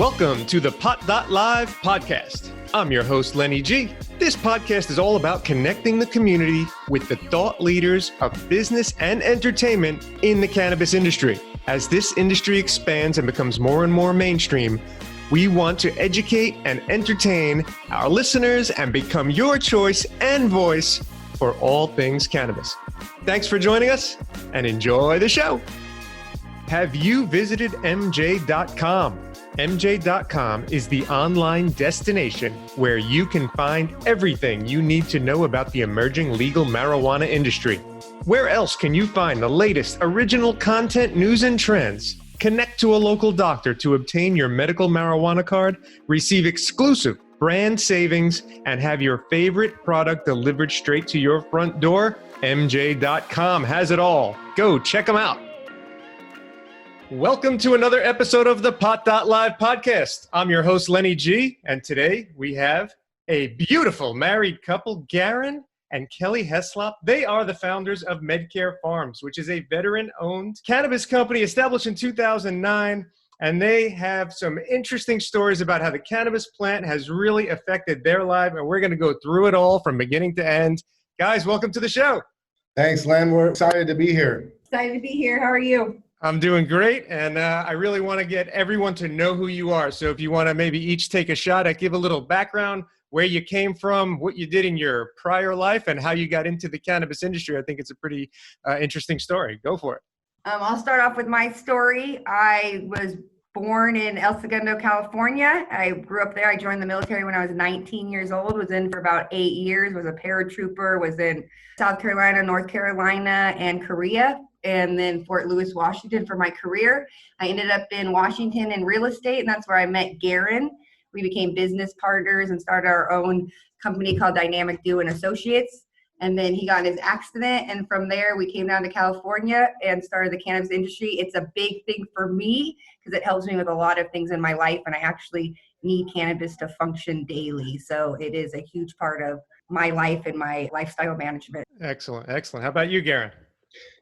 Welcome to the Pot.Live podcast. I'm your host, Lenny G. This podcast is all about connecting the community with the thought leaders of business and entertainment in the cannabis industry. As this industry expands and becomes more and more mainstream, we want to educate and entertain our listeners and become your choice and voice for all things cannabis. Thanks for joining us and enjoy the show. Have you visited MJ.com? MJ.com is the online destination where you can find everything you need to know about the emerging legal marijuana industry. Where else can you find the latest original content, news, and trends? Connect to a local doctor to obtain your medical marijuana card, receive exclusive brand savings, and have your favorite product delivered straight to your front door? MJ.com has it all. Go check them out. Welcome to another episode of the Pot.Live podcast. I'm your host, Lenny G, and today we have a beautiful married couple, Garin and Kelly Heslop. They are the founders of MedCare Farms, which is a veteran-owned cannabis company established in 2009, and they have some interesting stories about how the cannabis plant has really affected their life, and we're going to go through it all from beginning to end. Guys, welcome to the show. Thanks, Len. We're excited to be here. Excited to be here. How are you? I'm doing great, and I really want to get everyone to know who you are. So if you want to maybe each take a shot at give a little background, where you came from, what you did in your prior life, and how you got into the cannabis industry. I think it's a pretty interesting story. Go for it. I'll start off with my story. I was born in El Segundo, California. I grew up there. I joined the military when I was 19 years old, was in for about 8 years, was a paratrooper, was in South Carolina, North Carolina, and Korea, and then Fort Lewis, Washington for my career. I ended up in Washington in real estate, and that's where I met Garin. We became business partners and started our own company called Dynamic Duo and Associates. And then he got in his accident, and from there we came down to California and started the cannabis industry. It's a big thing for me because it helps me with a lot of things in my life, and I actually need cannabis to function daily. So it is a huge part of my life and my lifestyle management. Excellent, excellent. How about you, Garin?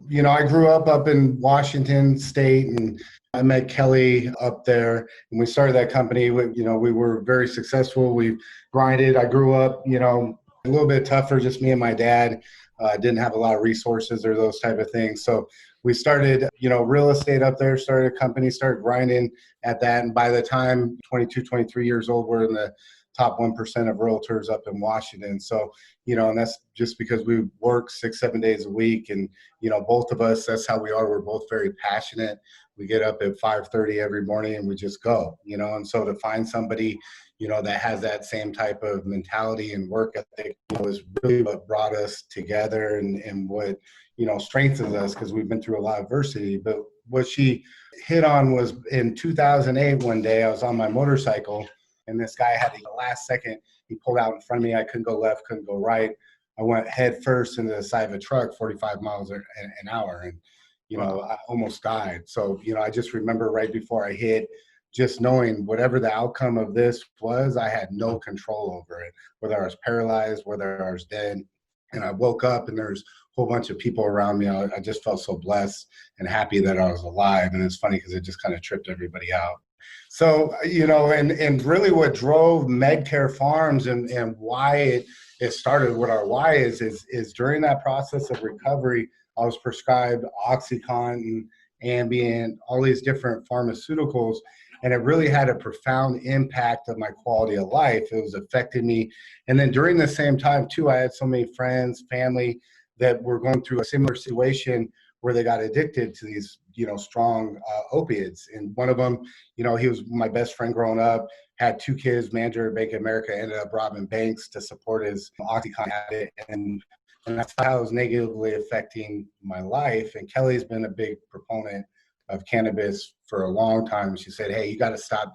You know, I grew up in Washington State, and I met Kelly up there, and we started that company. We were very successful. We grinded. I grew up, a little bit tougher, just me and my dad. Didn't have a lot of resources or those type of things. So we started, real estate up there, started a company, started grinding at that. And by the time 22, 23 years old, we're in the top 1% of realtors up in Washington. So, and that's just because we work 6-7 days a week. And, both of us, that's how we are. We're both very passionate. We get up at 5:30 every morning and we just go, and so to find somebody, that has that same type of mentality and work ethic, is really what brought us together and what, strengthens us, because we've been through a lot of adversity. But what she hit on was in 2008, one day I was on my motorcycle, and this guy had the last second, he pulled out in front of me. I couldn't go left, couldn't go right. I went head first into the side of a truck, 45 miles an hour. And, I almost died. So, I just remember right before I hit, just knowing whatever the outcome of this was, I had no control over it, whether I was paralyzed, whether I was dead. And I woke up and there's a whole bunch of people around me. I just felt so blessed and happy that I was alive. And it's funny because it just kind of tripped everybody out. So, and really what drove MedCare Farms and why it started, what our why is during that process of recovery, I was prescribed OxyContin, Ambien, all these different pharmaceuticals, and it really had a profound impact on my quality of life. It was affecting me. And then during the same time, too, I had so many friends, family that were going through a similar situation where they got addicted to these, strong opiates. And one of them, he was my best friend growing up, had 2 kids, manager at Bank of America, ended up robbing banks to support his OxyContin habit. And that's how it was negatively affecting my life. And Kelly's been a big proponent of cannabis for a long time. She said, hey, you got to stop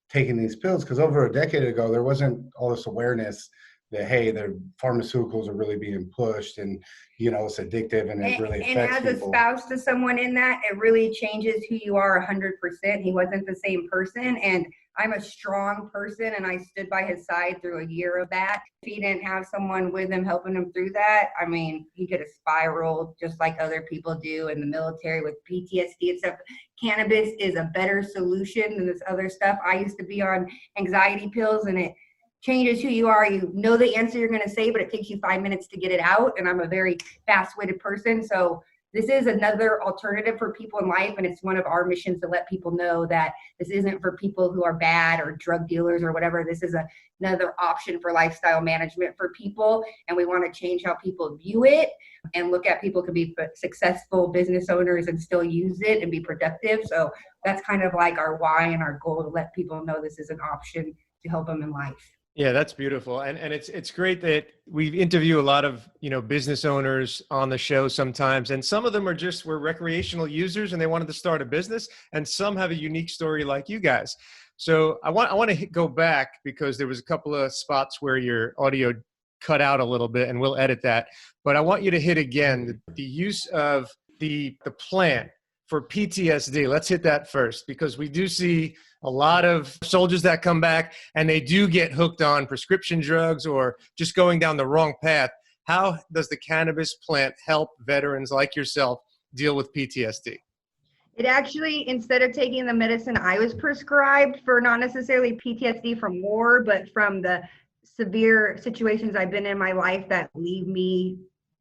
taking these pills, because over a decade ago, there wasn't all this awareness that, hey, the pharmaceuticals are really being pushed and, it's addictive and it really affects people. And as a spouse to someone in that, it really changes who you are 100%. He wasn't the same person. And I'm a strong person and I stood by his side through a year of that. If he didn't have someone with him helping him through that, I mean, he could have spiraled just like other people do in the military with PTSD and stuff. Cannabis is a better solution than this other stuff. I used to be on anxiety pills and it changes who you are. You know the answer you're going to say, but it takes you 5 minutes to get it out. And I'm a very fast-witted person. So this is another alternative for people in life. And it's one of our missions to let people know that this isn't for people who are bad or drug dealers or whatever. This is another option for lifestyle management for people. And we want to change how people view it and look at people can be successful business owners and still use it and be productive. So that's kind of like our why and our goal, to let people know this is an option to help them in life. Yeah, that's beautiful. And it's great that we interview a lot of, business owners on the show sometimes. And some of them were recreational users and they wanted to start a business. And some have a unique story like you guys. So I want to go back because there was a couple of spots where your audio cut out a little bit and we'll edit that. But I want you to hit again the use of the plan for PTSD. Let's hit that first, because we do see a lot of soldiers that come back and they do get hooked on prescription drugs or just going down the wrong path. How does the cannabis plant help veterans like yourself deal with PTSD? It actually, instead of taking the medicine I was prescribed for, not necessarily PTSD from war, but from the severe situations I've been in my life that leave me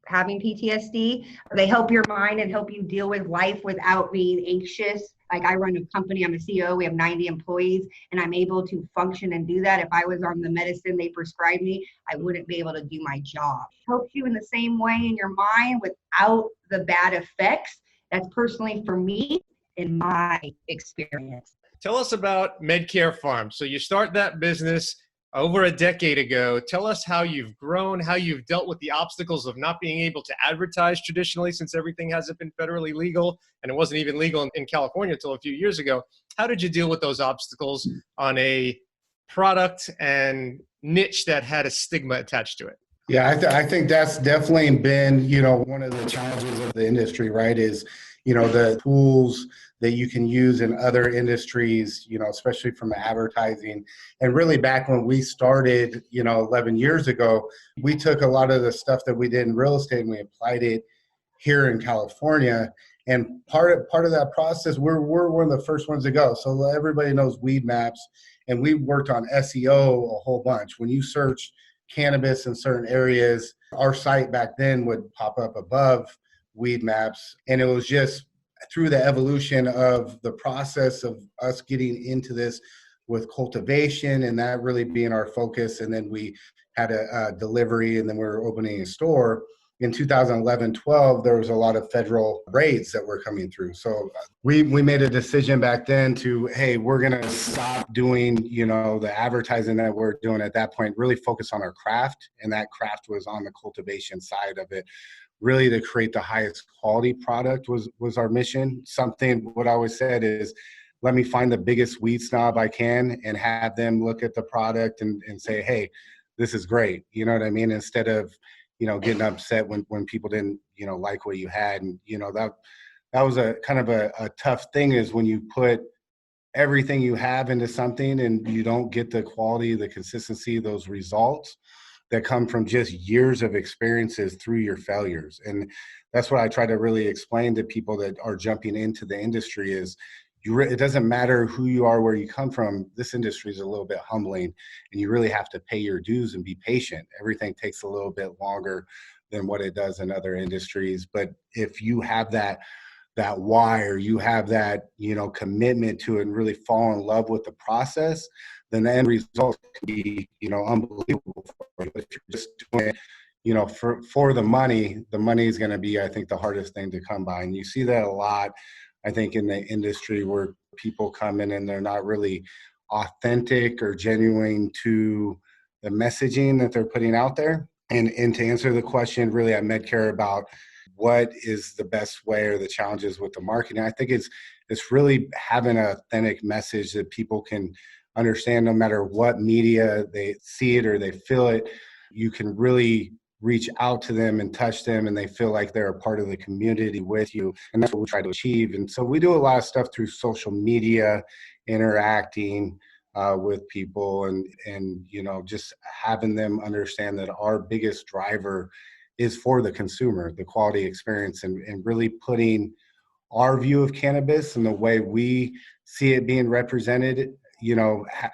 having PTSD, they help your mind and help you deal with life without being anxious. Like, I run a company, I'm a CEO, we have 90 employees, and I'm able to function and do that. If I was on the medicine they prescribed me, I wouldn't be able to do my job. It helps you in the same way in your mind without the bad effects. That's personally for me, in my experience. Tell us about MedCare Farms. So you start that business over a decade ago. Tell us how you've grown, how you've dealt with the obstacles of not being able to advertise traditionally, since everything hasn't been federally legal, and it wasn't even legal in California until a few years ago. How did you deal with those obstacles on a product and niche that had a stigma attached to it? Yeah, I think that's definitely been, one of the challenges of the industry, right? Is, the tools that you can use in other industries, especially from advertising. And really back when we started, 11 years ago, we took a lot of the stuff that we did in real estate and we applied it here in California. And part of that process, we're one of the first ones to go. So everybody knows Weed Maps, and we worked on SEO a whole bunch. When you search cannabis in certain areas, our site back then would pop up above Weed Maps. And it was just through the evolution of the process of us getting into this with cultivation and that really being our focus. And then we had a delivery, and then we were opening a store. In 2011-12, there was a lot of federal raids that were coming through. So we made a decision back then to, hey, we're going to stop doing, the advertising that we're doing at that point, really focus on our craft. And that craft was on the cultivation side of it. Really, to create the highest quality product was our mission. What I always said is, let me find the biggest weed snob I can and have them look at the product and say, hey, this is great. You know what I mean? Instead of, getting upset when people didn't, like what you had. And, that was a kind of a tough thing, is when you put everything you have into something and you don't get the quality, the consistency, those results that come from just years of experiences through your failures. And that's what I try to really explain to people that are jumping into the industry is, it doesn't matter who you are, where you come from. This industry is a little bit humbling, and you really have to pay your dues and be patient. Everything takes a little bit longer than what it does in other industries. But if you have that why, or you have that, commitment to it and really fall in love with the process, then the end result can be, unbelievable for you. If you're just doing it, for the money is going to be, I think, the hardest thing to come by. And you see that a lot, I think, in the industry, where people come in and they're not really authentic or genuine to the messaging that they're putting out there. And to answer the question really at MedCare about what is the best way or the challenges with the marketing, I think it's really having an authentic message that people can understand. No matter what media they see it or they feel it, you can really reach out to them and touch them, and they feel like they're a part of the community with you. And that's what we try to achieve. And so we do a lot of stuff through social media, interacting, with people, and just having them understand that our biggest driver is for the consumer, the quality experience, and really putting our view of cannabis and the way we see it being represented,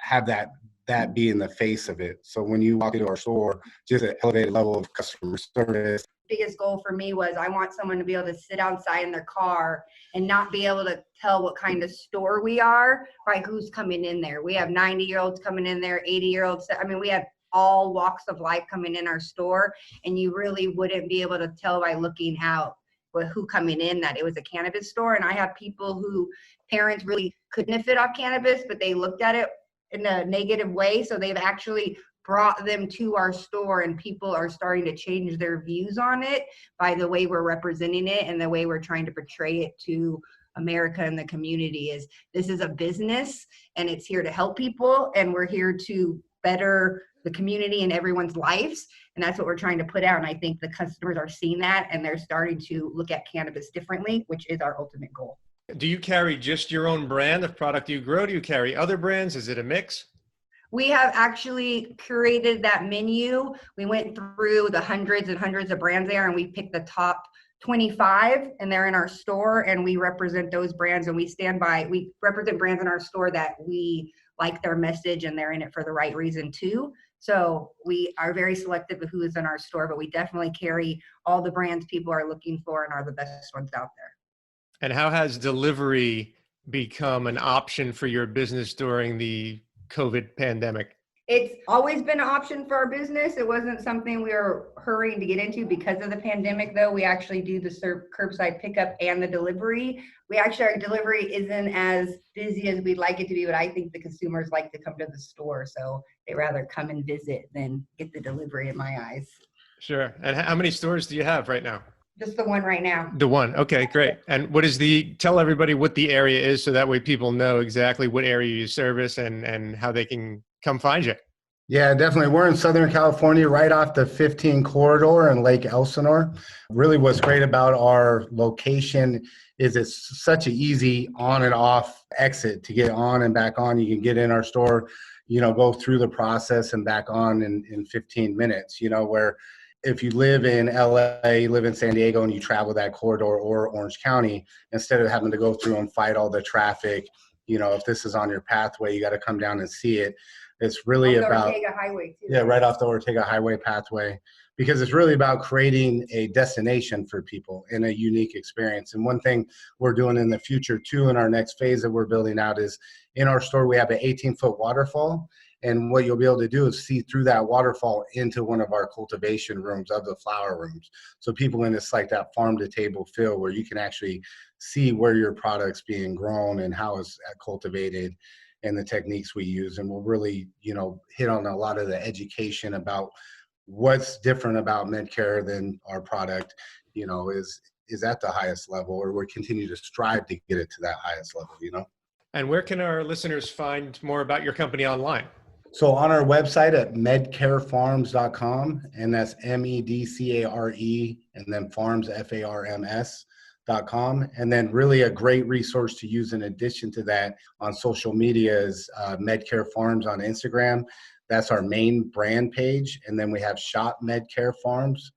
have that be in the face of it. So when you walk into our store, just an elevated level of customer service. Biggest goal for me was I want someone to be able to sit outside in their car and not be able to tell what kind of store we are by who's coming in there. We have 90-year-olds coming in there, 80-year-olds. I mean, we have all walks of life coming in our store, and you really wouldn't be able to tell by looking out with who coming in that it was a cannabis store. And I have people who parents really couldn't fit off cannabis, but they looked at it in a negative way. So they've actually brought them to our store, and people are starting to change their views on it by the way we're representing it and the way we're trying to portray it to America and the community. Is this is a business, and it's here to help people, and we're here to better the community and everyone's lives. And that's what we're trying to put out. And I think the customers are seeing that, and they're starting to look at cannabis differently, which is our ultimate goal. Do you carry just your own brand of product you grow? Do you carry other brands? Is it a mix? We have actually curated that menu. We went through the hundreds and hundreds of brands there, and we picked the top 25, and they're in our store, and we represent those brands, and we represent brands in our store that we like their message, and they're in it for the right reason too. So we are very selective of who is in our store, but we definitely carry all the brands people are looking for and are the best ones out there. And how has delivery become an option for your business during the COVID pandemic? It's always been an option for our business. It wasn't something we were hurrying to get into because of the pandemic, though. We actually do the curbside pickup and the delivery. Our delivery isn't as busy as we'd like it to be, but I think the consumers like to come to the store. So they rather come and visit than get the delivery in my eyes. Sure. And how many stores do you have right now? Just the one right now. The one. Okay, great. And tell everybody what the area is so that way people know exactly what area you service and how they can come find you. Yeah, definitely. We're in Southern California, right off the 15 corridor in Lake Elsinore. Really what's great about our location is it's such an easy on and off exit to get on and back on. You can get in our store, go through the process and back on in 15 minutes, where if you live in LA, you live in San Diego, and you travel that corridor or Orange County, instead of having to go through and fight all the traffic, if this is on your pathway, you got to come down and see it. It's really about Ortega Highway too. Yeah, right off the Ortega Highway pathway, because it's really about creating a destination for people and a unique experience. And one thing we're doing in the future too, in our next phase that we're building out, is in our store we have an 18-foot waterfall. And what you'll be able to do is see through that waterfall into one of our cultivation rooms of the flower rooms. So people in this like that farm to table feel where you can actually see where your product's being grown and how it's cultivated and the techniques we use. And we'll really, hit on a lot of the education about what's different about MedCare than our product, is at the highest level, or we continue to strive to get it to that highest level, And where can our listeners find more about your company online? So on our website at medcarefarms.com, and that's MEDCARE, and then farms, FARMS.com. And then really a great resource to use in addition to that on social media is MedCare Farms on Instagram. That's our main brand page. And then we have Shop MedCare Farms.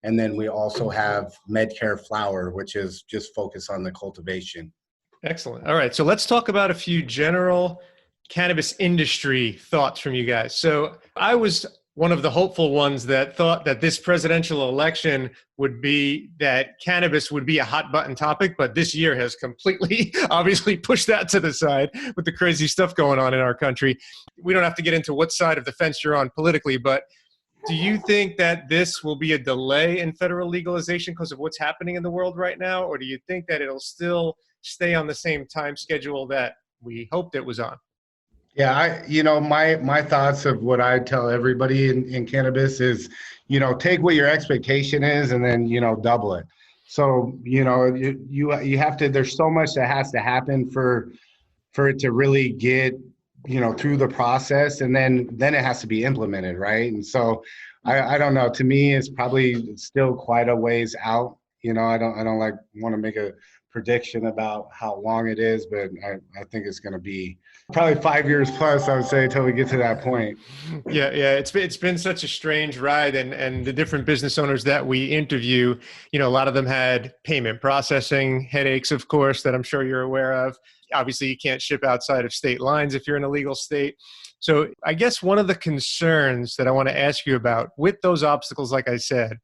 And then we also have MedCare Flower, which is just focused on the cultivation. Excellent. All right. So let's talk about a few general cannabis industry thoughts from you guys. So I was one of the hopeful ones that thought that this presidential election would be that cannabis would be a hot button topic, but this year has completely obviously pushed that to the side with the crazy stuff going on in our country. We don't have to get into what side of the fence you're on politically, but do you think that this will be a delay in federal legalization because of what's happening in the world right now? Or do you think that it'll still stay on the same time schedule that we hoped it was on? Yeah, my thoughts of what I tell everybody in cannabis is, take what your expectation is and then, double it. So, you have to, there's so much that has to happen for it to really get, through the process, and then it has to be implemented, right? And so I don't know, to me, it's probably still quite a ways out. I don't want to make a prediction about how long it is, but I think it's going to be probably 5 years plus, I would say, until we get to that point. Yeah. It's been such a strange ride, and the different business owners that we interview, a lot of them had payment processing headaches, of course, that I'm sure you're aware of. Obviously, you can't ship outside of state lines if you're in a legal state. So I guess one of the concerns that I want to ask you about with those obstacles, like I said,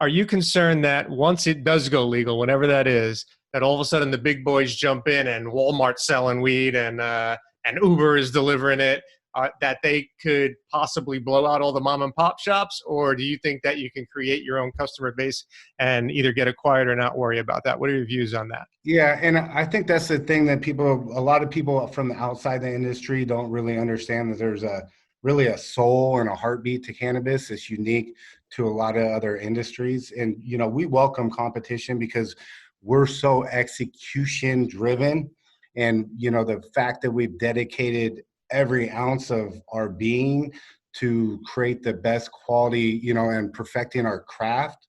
are you concerned that once it does go legal, whenever that is, that all of a sudden the big boys jump in and Walmart's selling weed and Uber is delivering it, that they could possibly blow out all the mom and pop shops? Or do you think that you can create your own customer base and either get acquired or not worry about that? What are your views on that? Yeah, and I think that's the thing that a lot of people from the outside the industry don't really understand, that there's really a soul and a heartbeat to cannabis. It's unique to a lot of other industries. And, we welcome competition because we're so execution driven. And, the fact that we've dedicated every ounce of our being to create the best quality, and perfecting our craft.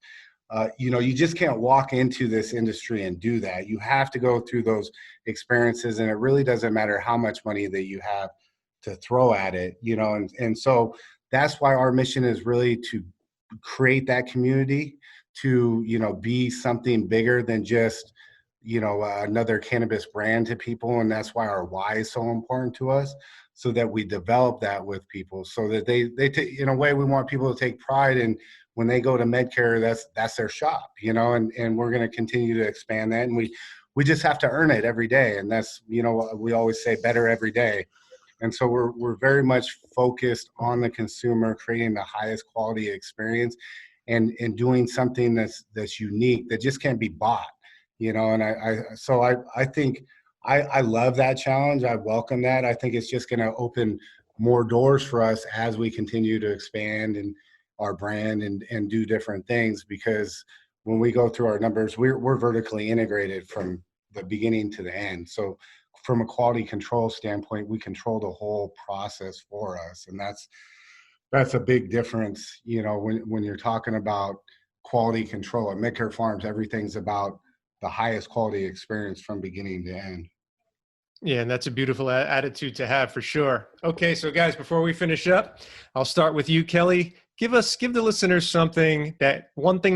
You just can't walk into this industry and do that. You have to go through those experiences, and it really doesn't matter how much money that you have to throw at it, and so that's why our mission is really to create that community, to, be something bigger than just, another cannabis brand to people. And that's why our why is so important to us, so that we develop that with people, so that they in a way, we want people to take pride in when they go to MedCare, that's their shop, and we're going to continue to expand that. And we just have to earn it every day. And that's, we always say better every day. And so we're very much focused on the consumer, creating the highest quality experience and doing something that's unique, that just can't be bought, and I think I love that challenge. I welcome that. I think it's just going to open more doors for us as we continue to expand and our brand and do different things, because when we go through our numbers, we're vertically integrated from the beginning to the end. So from a quality control standpoint, we control the whole process for us. And that's a big difference, when you're talking about quality control. At MedCare Farms, everything's about the highest quality experience from beginning to end. Yeah, and that's a beautiful attitude to have, for sure. Okay, so guys, before we finish up, I'll start with you, Kelly. Give the listeners one thing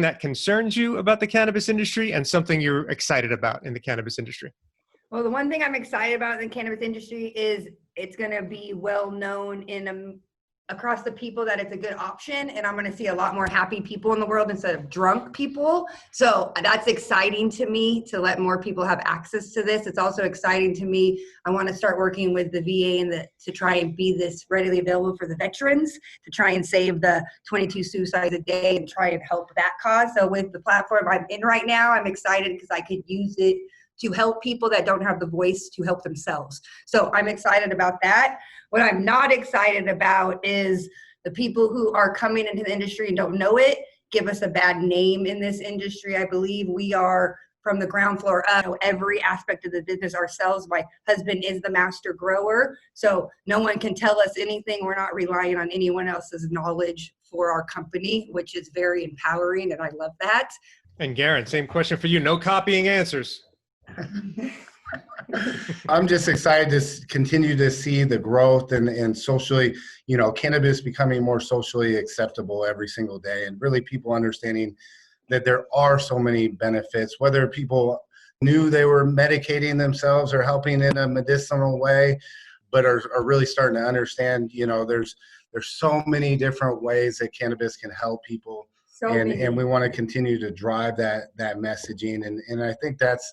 that concerns you about the cannabis industry and something you're excited about in the cannabis industry. Well, the one thing I'm excited about in the cannabis industry is it's going to be well known across the people that it's a good option, and I'm going to see a lot more happy people in the world instead of drunk people. So that's exciting to me, to let more people have access to this. It's also exciting to me. I want to start working with the VA to try and be this readily available for the veterans, to try and save the 22 suicides a day and try and help that cause. So with the platform I'm in right now, I'm excited because I could use it to help people that don't have the voice to help themselves. So I'm excited about that. What I'm not excited about is the people who are coming into the industry and don't know it, give us a bad name in this industry. I believe we are from the ground floor up, every aspect of the business ourselves. My husband is the master grower, so no one can tell us anything. We're not relying on anyone else's knowledge for our company, which is very empowering, and I love that. And Garin, same question for you. No copying answers. I'm just excited to continue to see the growth and socially, cannabis becoming more socially acceptable every single day, and really people understanding that there are so many benefits, whether people knew they were medicating themselves or helping in a medicinal way, but are really starting to understand, there's so many different ways that cannabis can help people. And we want to continue to drive that messaging. And I think that's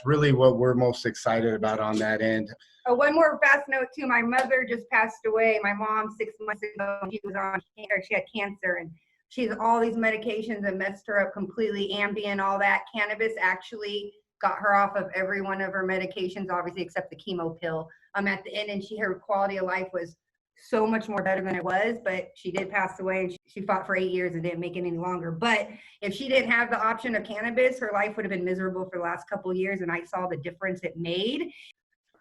really what we're most excited about on that end. Oh, one more fast note too. My mother just passed away. My mom 6 months ago, she had cancer, and she's all these medications that messed her up completely. Ambien, all that. Cannabis actually got her off of every one of her medications, obviously, except the chemo pill. At the end, and her quality of life was so much more better than it was, but she did pass away, and she fought for 8 years and didn't make it any longer. But if she didn't have the option of cannabis, her life would have been miserable for the last couple of years, and I saw the difference it made.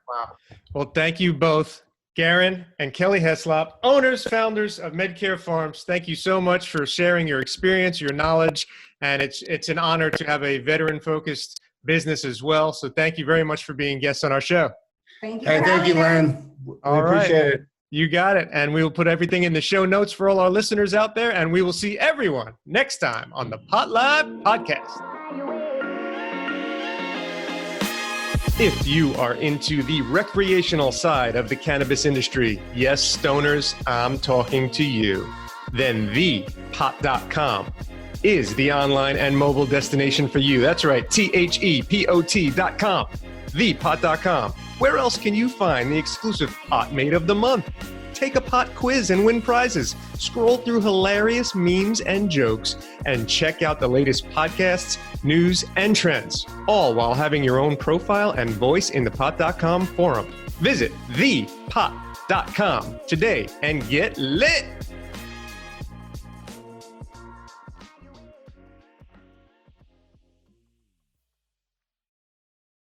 Wow. Well, thank you both, Garin and Kelly Heslop, owners, founders of MedCare Farms. Thank you so much for sharing your experience, your knowledge, and it's an honor to have a veteran-focused business as well. So thank you very much for being guests on our show. Thank you. Hey, thank you, Len. All right. Appreciate it. You got it. And we will put everything in the show notes for all our listeners out there. And we will see everyone next time on the Pot Lab Podcast. If you are into the recreational side of the cannabis industry, yes, stoners, I'm talking to you, then thepot.com is the online and mobile destination for you. That's right, THEPOT.com, thepot.com. Where else can you find the exclusive Pot Mate of the Month? Take a pot quiz and win prizes. Scroll through hilarious memes and jokes and check out the latest podcasts, news, and trends, all while having your own profile and voice in the pot.com forum. Visit thepot.com today and get lit.